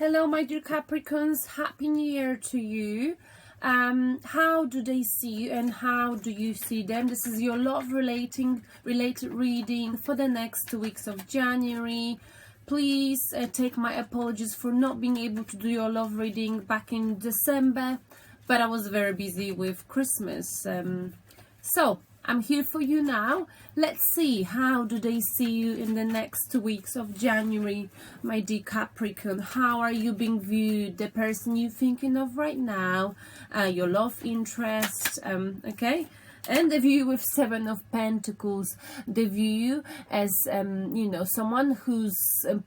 Hello, my dear Capricorns. Happy New Year to you. How do they see you and how do you see them? This is your love related reading for the next 2 weeks of January. Please take my apologies for not being able to do your love reading back in December, but I was very busy with Christmas. So I'm here for you now. Let's see, how do they see you in the next 2 weeks of January, my dear Capricorn? How are you being viewed? The person you're thinking of right now, your love interest, okay? And the view with Seven of Pentacles, the view as, someone who's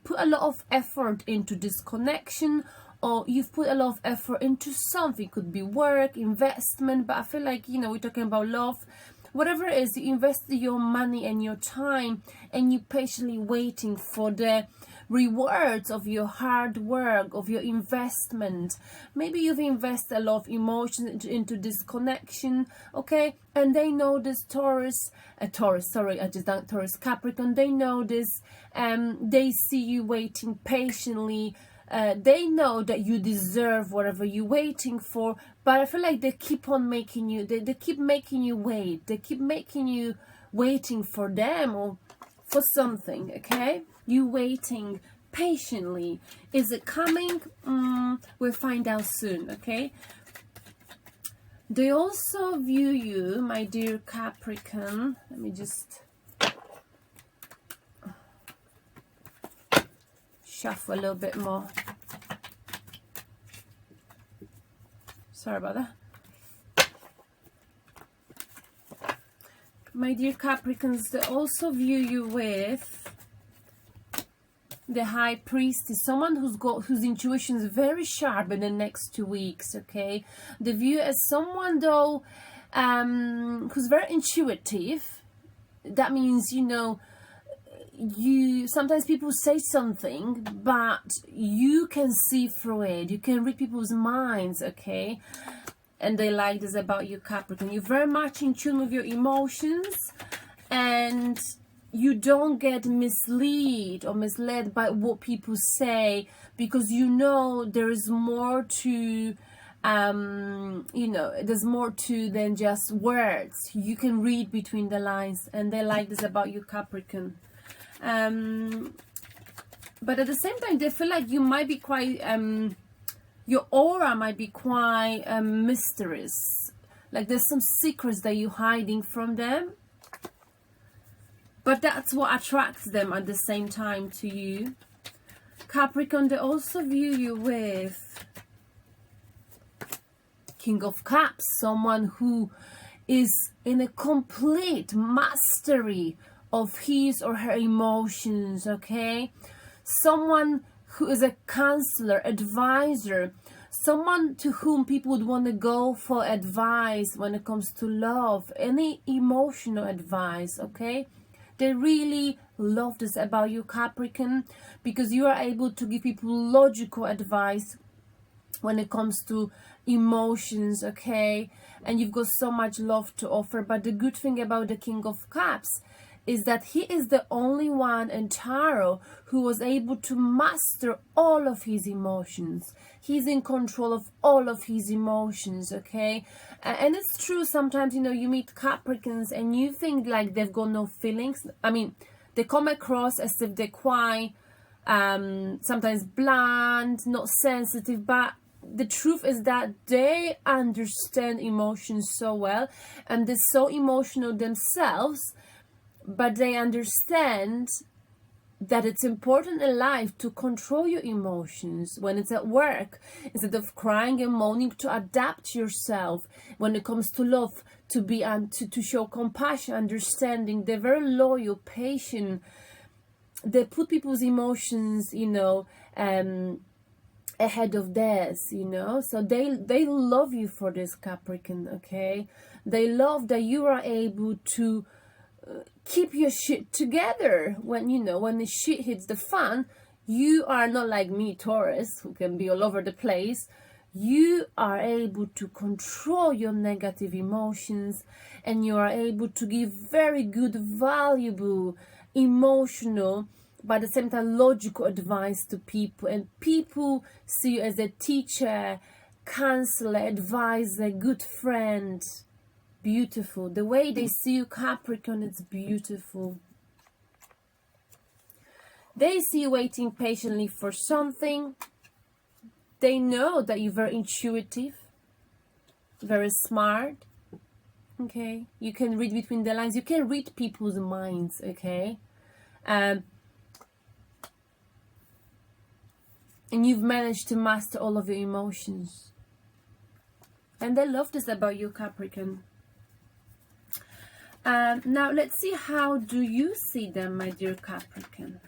put a lot of effort into this connection, or you've put a lot of effort into something. It could be work, investment, but I feel like, we're talking about love. Whatever it is, you invest your money and your time, and you're patiently waiting for the rewards of your hard work, of your investment. Maybe you've invested a lot of emotion into this connection, okay? And they know this Capricorn, they know this, they see you waiting patiently. They know that you deserve whatever you're waiting for, but I feel like they keep on making you, they keep making you wait. They keep making you waiting for them or for something, okay? You waiting patiently. Is it coming? We'll find out soon, okay? They also view you, my dear Capricorn. Let me just shuffle a little bit more. Sorry about that. My dear Capricorns, they also view you with the High Priestess, someone whose intuition is very sharp in the next 2 weeks, okay? They view as someone though who's very intuitive. That means, sometimes people say something, but you can see through it. You can read people's minds, okay? And they like this about you, Capricorn. You're very much in tune with your emotions, and you don't get misled by what people say, because there is more to there's more to than just words. You can read between the lines, and they like this about you, Capricorn. But at the same time, they feel like you might be quite your aura might be quite mysterious, like there's some secrets that you're hiding from them, but that's what attracts them at the same time to you, Capricorn. They also view you with King of Cups, someone who is in a complete mastery of his or her emotions, okay? Someone who is a counselor, advisor, someone to whom people would want to go for advice when it comes to love, any emotional advice, okay? They really love this about you, Capricorn, because you are able to give people logical advice when it comes to emotions, okay? And you've got so much love to offer. But the good thing about the King of Cups is that he is the only one in tarot who was able to master all of his emotions. He's in control of all of his emotions, okay? And it's true, sometimes, you meet Capricorns and you think like they've got no feelings. I mean, they come across as if they're quite sometimes blunt, not sensitive, but the truth is that they understand emotions so well, and they're so emotional themselves, but they understand that it's important in life to control your emotions. When it's at work, instead of crying and moaning, to adapt yourself. When it comes to love, to be to show compassion, understanding. They're very loyal, patient. They put people's emotions, ahead of theirs, so they love you for this, Capricorn, okay? They love that you are able to keep your shit together when when the shit hits the fan. You are not like me, Taurus, who can be all over the place. You are able to control your negative emotions, and you are able to give very good, valuable, emotional but at the same time logical advice to people, and people see you as a teacher, counselor, advisor, good friend. Beautiful. The way they see you, Capricorn, it's beautiful. They see you waiting patiently for something. They know that you're very intuitive, very smart. Okay, you can read between the lines. You can read people's minds. Okay, and you've managed to master all of your emotions, and they love this about you, Capricorn. Now let's see, how do you see them, my dear Capricorn?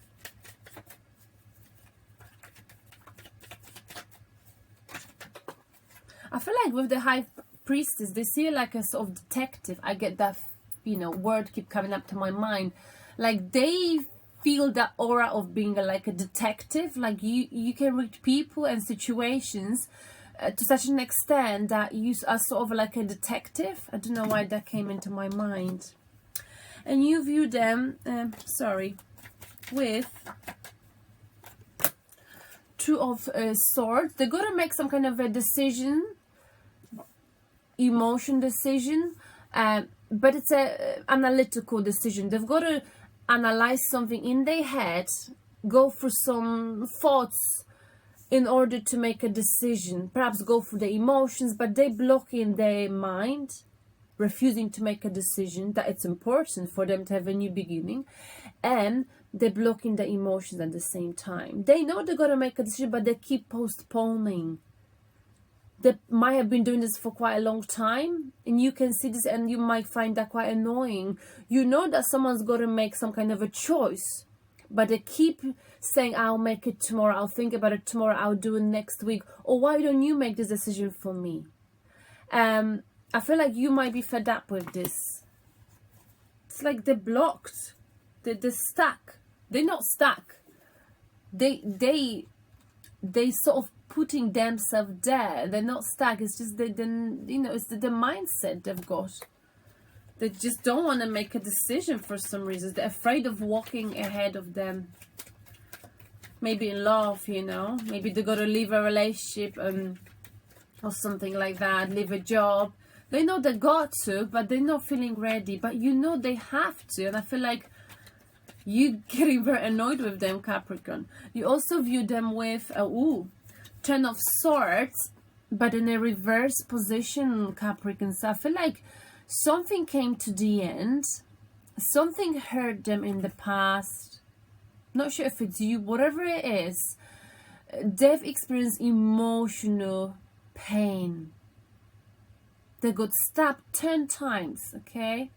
I feel like with the High Priestess, they see you like a sort of detective. I get that, you know, word keep coming up to my mind. Like they feel that aura of being like a detective. Like you can read people and situations to such an extent that you are sort of like a detective. I don't know why that came into my mind. And you view them, with Two of Swords. They're going to make some kind of a decision, emotion decision, but it's a analytical decision. They've got to analyze something in their head, go through some thoughts in order to make a decision, perhaps go through the emotions, but they block in their mind, refusing to make a decision that it's important for them to have a new beginning, and they're blocking the emotions at the same time. They know they're going to make a decision, but they keep postponing. They might have been doing this for quite a long time, and you can see this and you might find that quite annoying. You know that someone's got to make some kind of a choice, but they keep saying, I'll make it tomorrow, I'll think about it tomorrow, I'll do it next week, or why don't you make this decision for me? I feel like you might be fed up with this. It's like they're blocked. They're stuck. They're not stuck. They sort of putting themselves there. They're not stuck. It's just you know, it's the mindset they've got. They just don't want to make a decision for some reason. They're afraid of walking ahead of them. Maybe in love, you know. Maybe they got to leave a relationship or something like that. Leave a job. They know they got to, but they're not feeling ready. But you know they have to. And I feel like you're getting very annoyed with them, Capricorn. You also view them with Ten of Swords, but in a reverse position, Capricorn. So I feel like something came to the end. Something hurt them in the past. Not sure if it's you, whatever it is. They've experienced emotional pain. They got stabbed 10 times, okay?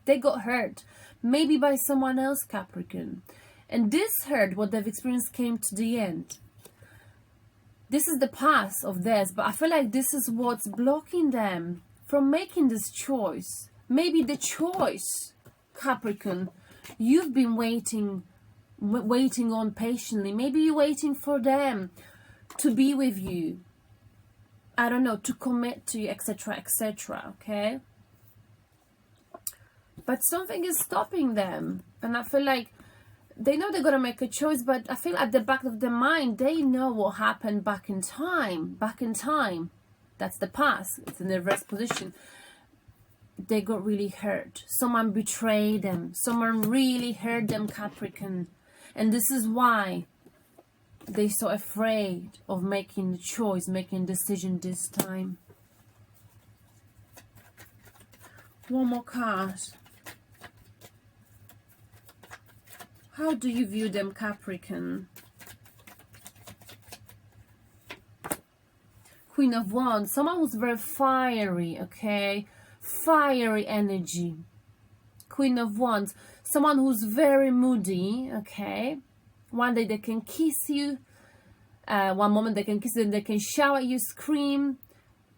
They got hurt, maybe by someone else, Capricorn. And this hurt, what they've experienced, came to the end. This is the past of theirs, but I feel like this is what's blocking them from making this choice. Maybe the choice, Capricorn, you've been waiting on patiently. Maybe you're waiting for them to be with you. I don't know, to commit to you, etc., etc., okay? But something is stopping them. And I feel like they know they're going to make a choice, but I feel at the back of their mind, they know what happened back in time. Back in time. That's the past. It's in the reverse position. They got really hurt. Someone betrayed them. Someone really hurt them, Capricorn. And this is why they're so afraid of making the choice, making a decision this time. One more card. How do you view them, Capricorn? Queen of Wands. Someone who's very fiery, okay? Fiery energy. Queen of Wands. Someone who's very moody, okay? One day they can kiss you. One moment they can kiss you, then they can shout at you, scream.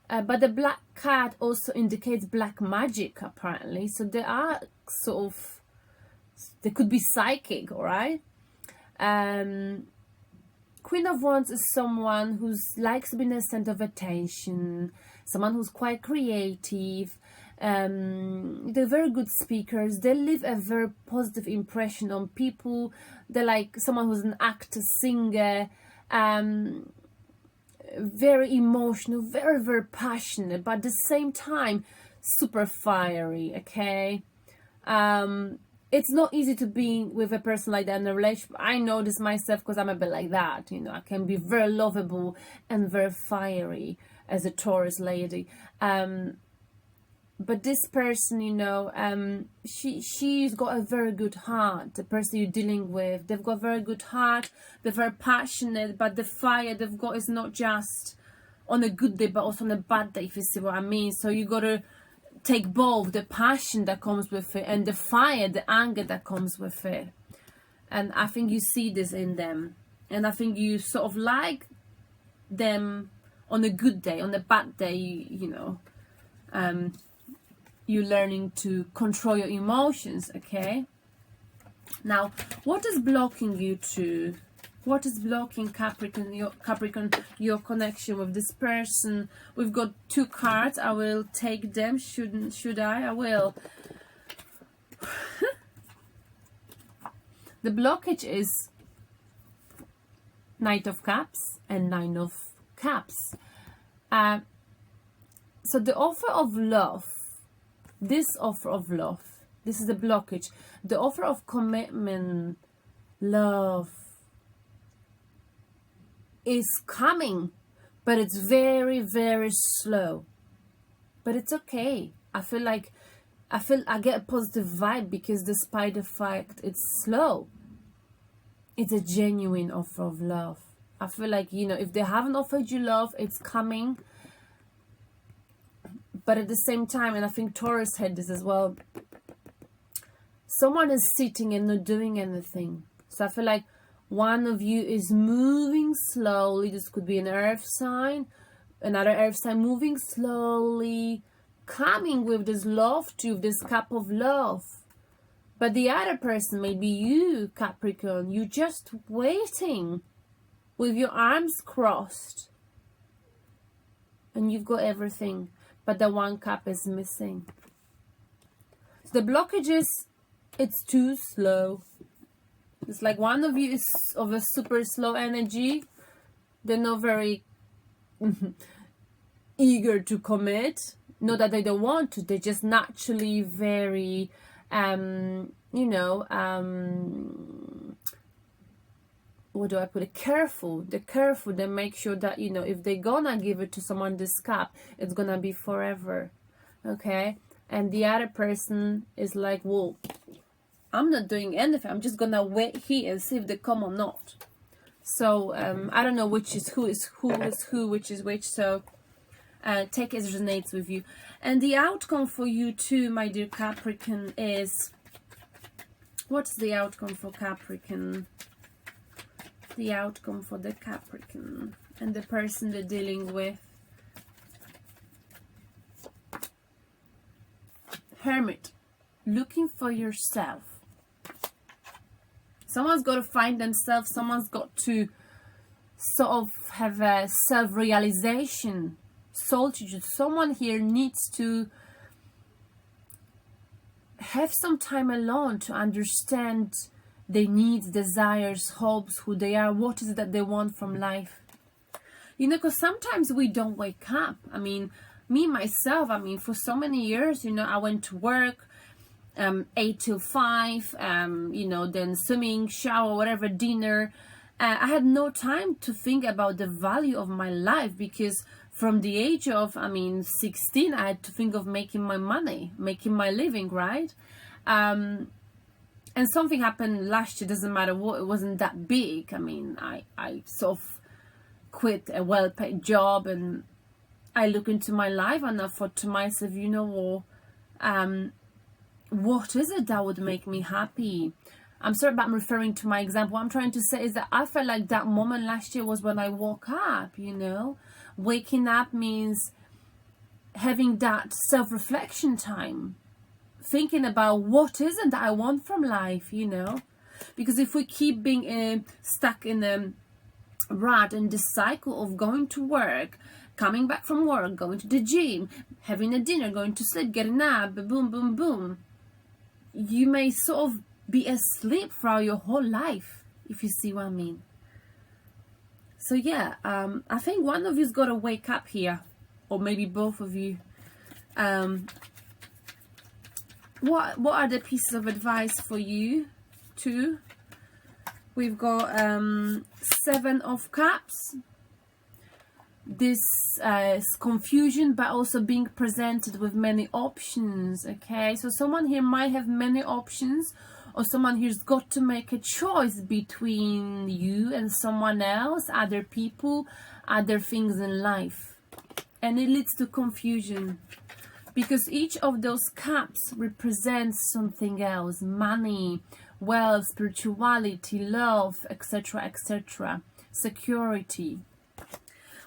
But the black card also indicates black magic, apparently. So they are sort of, they could be psychic, all right? Queen of Wands is someone who likes to be in the center of attention, someone who's quite creative, They're very good speakers. They leave a very positive impression on people. They're like someone who's an actor, singer, very emotional, very, very passionate, but at the same time, super fiery, okay? It's not easy to be with a person like that in a relationship. I know this myself because I'm a bit like that, you know. I can be very lovable and very fiery as a Taurus lady. But this person, you know, she's got a very good heart. The person you're dealing with, they've got a very good heart. They're very passionate, but the fire they've got is not just on a good day, but also on a bad day, if you see what I mean. So you got to take both the passion that comes with it and the fire, the anger that comes with it. And I think you see this in them. And I think you sort of like them on a good day. On a bad day, you know, you're learning to control your emotions, okay? Now, what is blocking you to? What is blocking Capricorn, your connection with this person? We've got 2 cards. I will take them. Should I? I will. The blockage is Knight of Cups and Nine of Cups. So the offer of love, this offer of love, this is the blockage. The offer of commitment, love, is coming, but it's very, very slow. But it's okay. I get a positive vibe because despite the fact it's slow, it's a genuine offer of love. I feel like, you know, if they haven't offered you love, it's coming. But at the same time, and I think Taurus had this as well, someone is sitting and not doing anything. So I feel like one of you is moving slowly. This could be an earth sign, another earth sign, moving slowly, coming with this love to you, this cup of love. But the other person, maybe you, Capricorn, you're just waiting with your arms crossed. And you've got everything, but the one cup is missing. So the blockage is, it's too slow. It's like one of you is of a super slow energy. They're not very eager to commit. Not that they don't want to. They're just naturally very, you know, what do I put it? Careful. They're careful. They make sure that, you know, if they're gonna give it to someone, this cup, it's gonna be forever. Okay? And the other person is like, well, I'm not doing anything. I'm just gonna wait here and see if they come or not. So I don't know which is who, which is which. So take as resonates with you. And the outcome for you too, my dear Capricorn, is, what's the outcome for Capricorn? The outcome for the Capricorn and the person they're dealing with. Hermit, looking for yourself. Someone's got to find themselves. Someone's got to sort of have a self-realization, solitude. Someone here needs to have some time alone to understand their needs, desires, hopes, who they are, what is it that they want from life. You know, because sometimes we don't wake up. I mean, me, myself, I mean, for so many years, you know, I went to work, 8 till 5, you know, then swimming, shower, whatever, dinner. I had no time to think about the value of my life because from the age of, 16, I had to think of making my money, making my living, right? And something happened last year, doesn't matter what, it wasn't that big. I mean, I sort of quit a well-paid job and I look into my life and I thought to myself, you know what is it that would make me happy? I'm sorry about referring to my example. What I'm trying to say is that I felt like that moment last year was when I woke up, you know. Waking up means having that self-reflection time. Thinking about what is it that I want from life, you know. Because if we keep being stuck in the rut and the cycle of going to work coming back from work, going to the gym, having a dinner, going to sleep, getting up, boom, boom, boom. You may sort of be asleep throughout your whole life, if you see what I mean. So yeah, I think one of you's got to wake up here, or maybe both of you. What are the pieces of advice for you too? We've got 7 of Cups. This is confusion, but also being presented with many options. Okay, so someone here might have many options, or someone here's got to make a choice between you and someone else, other people, other things in life, and it leads to confusion, because each of those cups represents something else: money, wealth, spirituality, love, etc., etc., security.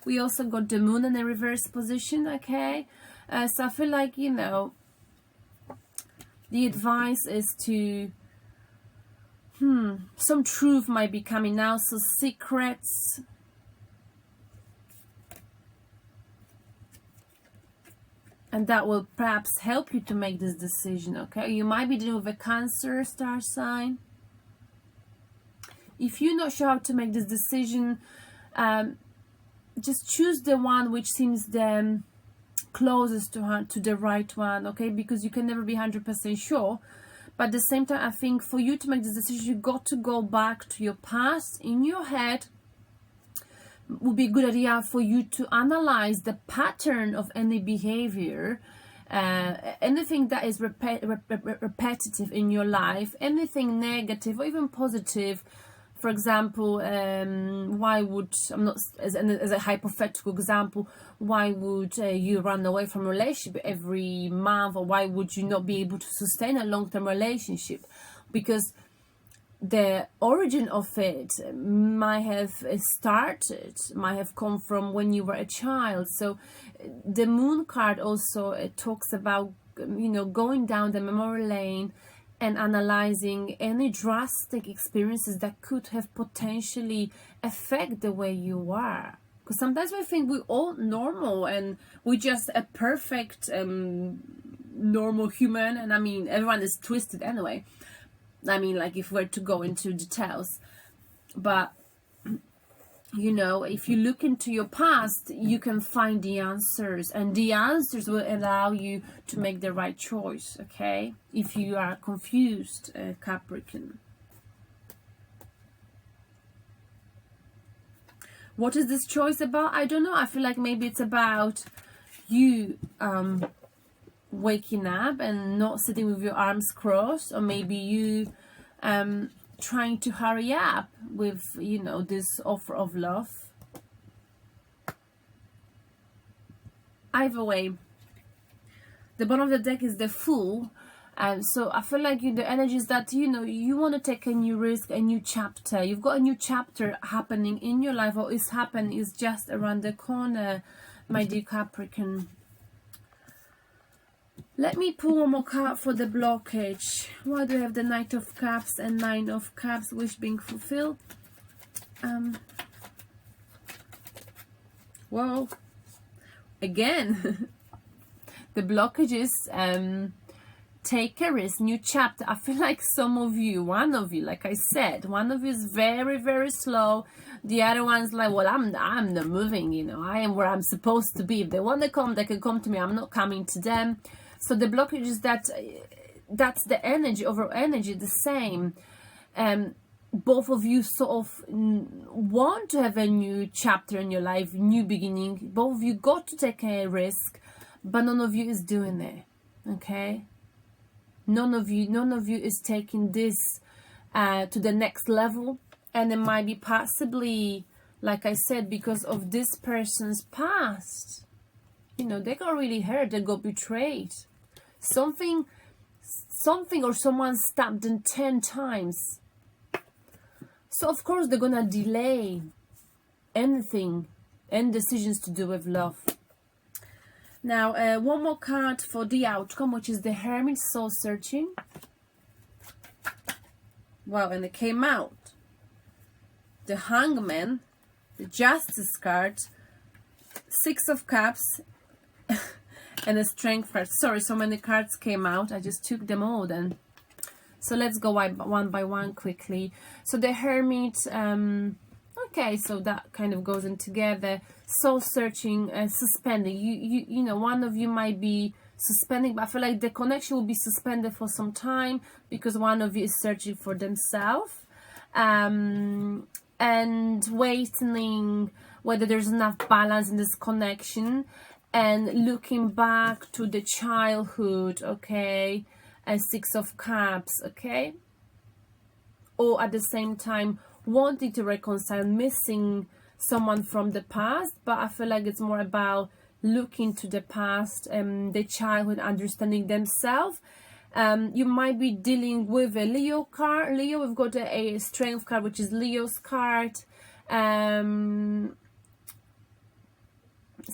We also got the moon in a reverse position. Okay, so I feel like, you know, the advice is to some truth might be coming out, so secrets, and that will perhaps help you to make this decision. Okay, you might be dealing with a Cancer star sign. If you're not sure how to make this decision, just choose the one which seems the closest to the right one. Okay, because you can never be 100% sure. But at the same time, I think for you to make this decision, you got to go back to your past. In your head would be a good idea for you to analyze the pattern of any behavior, anything that is repetitive in your life, anything negative or even positive. For example, why would, I'm not, as a hypothetical example, why would you run away from a relationship every month, or why would you not be able to sustain a long-term relationship? Because the origin of it might have might have come from when you were a child. So the moon card also talks about, you know, going down the memory lane and analyzing any drastic experiences that could have potentially affect the way you are. Because sometimes we think we're all normal and we're just a perfect normal human, and I mean, everyone is twisted anyway. I mean, like, if we're to go into details, but you know, if you look into your past, you can find the answers, and the answers will allow you to make the right choice. Okay, if you are confused, Capricorn. What is this choice about? I don't know. I feel like maybe it's about you waking up and not sitting with your arms crossed, or maybe you trying to hurry up with, you know, this offer of love. Either way, the bottom of the deck is the Fool, and so I feel like the energy is that, you know, you want to take a new risk, a new chapter. You've got a new chapter happening in your life, or is happening, is just around the corner, my dear Capricorn. Let me pull one more card for the blockage. Why do we have the Knight of Cups and 9 of Cups, wish being fulfilled? Well, again, the blockages, take a risk, new chapter. I feel like some of you, one of you, like I said, one of you is very, very slow. The other one's like, well, I'm not moving, you know, I am where I'm supposed to be. If they want to come, they can come to me. I'm not coming to them. So the blockage is that's the energy, overall energy, the same. Both of you sort of want to have a new chapter in your life, new beginning. Both of you got to take a risk, but none of you is doing it. Okay, none of you is taking this to the next level, and it might be possibly, like I said, because of this person's past. You know, they got really hurt, they got betrayed. Something or someone stabbed them 10 times. So of course they're gonna delay anything and decisions to do with love. Now one more card for the outcome, which is the Hermit, soul searching. Wow, and it came out the Hangman, the Justice card, Six of Cups and a Strength card. Sorry, so many cards came out. I just took them all then. So let's go one by one quickly. So the Hermit, okay, so that kind of goes in together. Soul searching, suspending. You know, one of you might be suspending, but I feel like the connection will be suspended for some time because one of you is searching for themselves, and waiting whether there's enough balance in this connection, and looking back to the childhood, okay, a Six of Cups, okay, or at the same time wanting to reconcile, missing someone from the past, but I feel like it's more about looking to the past, the childhood, understanding themselves. You might be dealing with a Leo card. Leo, we've got a Strength card, which is Leo's card.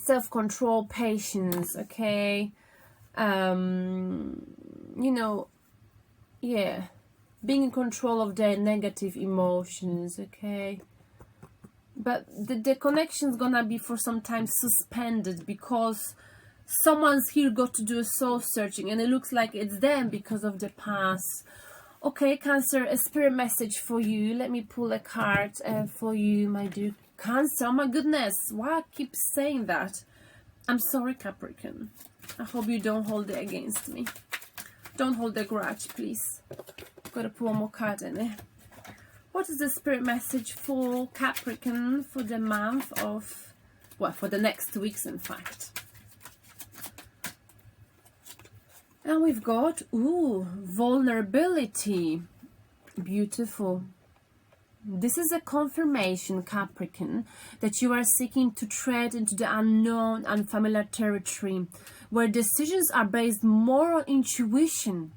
Self-control, patience, okay. You know, yeah, being in control of their negative emotions, okay. But the connection's gonna be for some time suspended because someone's here got to do a soul searching and it looks like it's them because of the past. Okay, Cancer, a spirit message for you. Let me pull a card for you, my dear Cancer. Oh my goodness, why I keep saying that? I'm sorry, Capricorn. I hope you don't hold it against me. Don't hold a grudge, please. Gotta put one more card in it. What is the spirit message for Capricorn for the month of, well, for the next 2 weeks, in fact? And we've got, ooh, vulnerability. Beautiful. This is a confirmation, Capricorn, that you are seeking to tread into the unknown, unfamiliar territory, where decisions are based more on intuition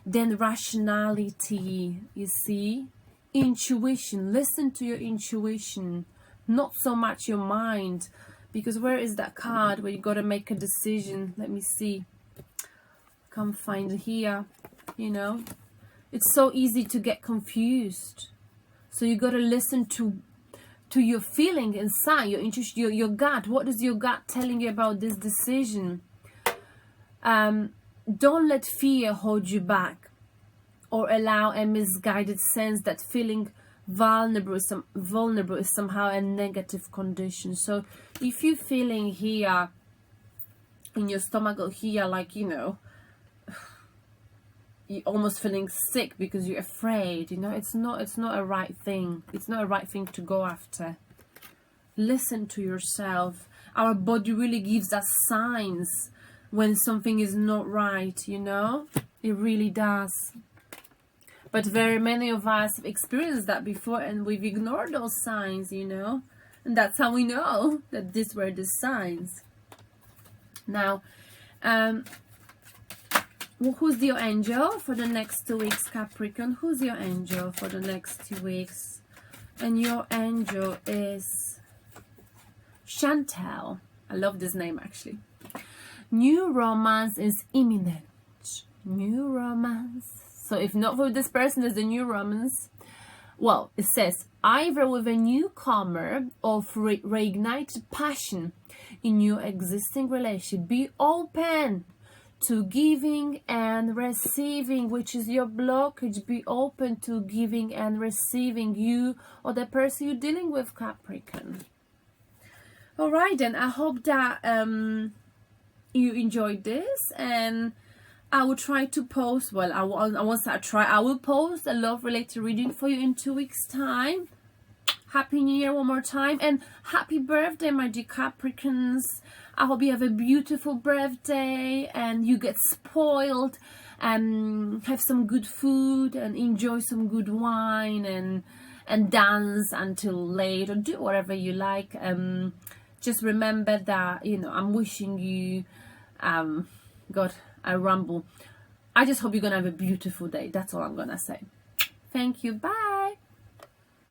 than rationality, you see? Intuition. Listen to your intuition, not so much your mind, because where is that card where you got to make a decision? Let me see. Can't find it here. You know, it's so easy to get confused, so you got to listen to your feeling inside, your intuition, your gut. What is your gut telling you about this decision? Don't let fear hold you back or allow a misguided sense that feeling vulnerable is somehow a negative condition. So if you're feeling here in your stomach or here, like, you know, you're almost feeling sick because you're afraid, you know, it's not a right thing. It's not a right thing to go after. Listen to yourself. Our body really gives us signs when something is not right, you know, it really does. But very many of us have experienced that before and we've ignored those signs, you know, and that's how we know that these were the signs. Now, who's your angel for the next 2 weeks, Capricorn? Who's your angel for the next 2 weeks? And your angel is Chantel. I love this name, actually. New romance is imminent. New romance. So if not for this person, there's a new romance. Well, it says, either with a newcomer or reignited passion in your existing relationship. Be open to giving and receiving, which is your blockage. Be open to giving and receiving, you or the person you're dealing with, Capricorn. All right, then. I hope that you enjoyed this, and I will try to post, well, I will post a love-related reading for you in 2 weeks' time. Happy New Year one more time, and happy birthday, my dear Capricorns. I hope you have a beautiful birthday, and you get spoiled, and have some good food, and enjoy some good wine, and dance until late, or do whatever you like. Just remember that, you know, I'm wishing you, God, I rumble. I just hope you're gonna have a beautiful day. That's all I'm gonna say. Thank you. Bye.